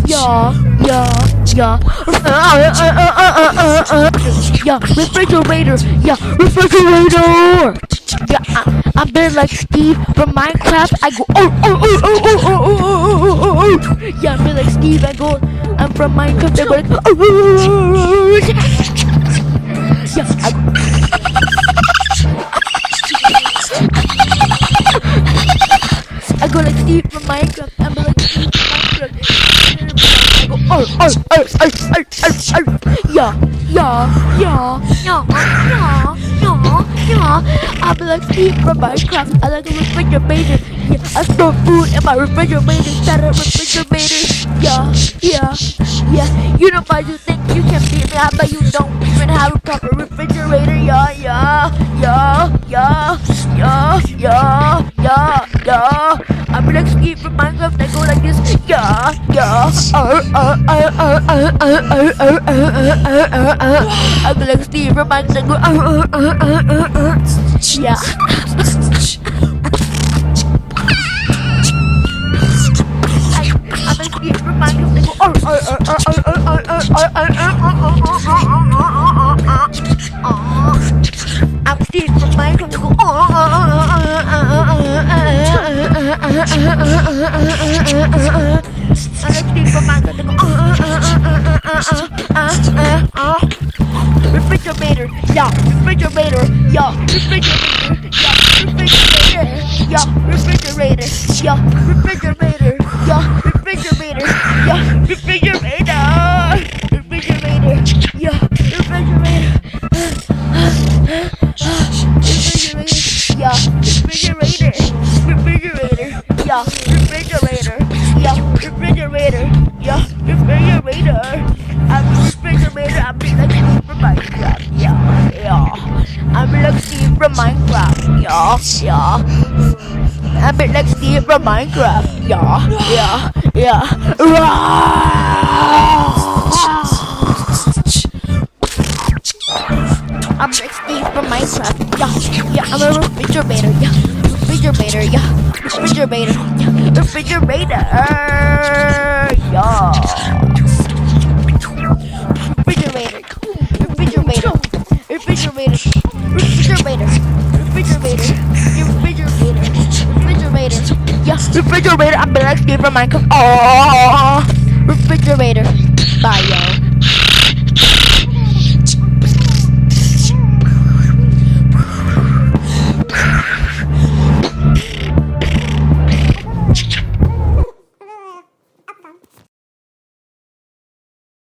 Yeah, yeah, yeah. Yeah, refrigerator. Yeah, refrigerator. Yeah, I'm bit like Steve from Minecraft. I go oh. Yeah, I'm bit like Steve. I'm from Minecraft. I go like yeah, I go like Steve from Minecraft. I'm like Steve from Minecraft. I go yeah. I'm like Steve from Minecraft. I like a refrigerator. Yeah, I store food in my refrigerator. Set a refrigerator. Yeah. You know why you think you can beat me? How about you don't even have a proper refrigerator? Yeah. I'm like Steve from Minecraft. I go like this. Yeah. I'm like Steve from Minecraft. I go yeah. I'm like Steve from Minecraft. I go I'm Steve from Minecraft. I go I like Steve from Minecraft. Refrigerator. Yeah, refrigerator. Yeah, refrigerator. Yeah, refrigerator. Yeah, refrigerator. Yeah, refrigerator. Yeah, refrigerator. Refrigerator. Yeah, refrigerator. Yeah, refrigerator. Refrigerator. Yeah, refrigerator. Yeah, refrigerator. Yeah, refrigerator. I'm a refrigerator. I'm like Steve from Minecraft. Yeah. I'm like Steve from Minecraft. Yeah. I'm like Steve from Minecraft. Yeah. I'm like Steve from Minecraft. Yeah. I'm a refrigerator. Yeah. Refrigerator. Yeah. Refrigerator. Yeah. Refrigerator. Yeah. Refrigerator. Yeah, refrigerator. I'm like Steve from Minecraft. Oh, refrigerator. Bye, yo.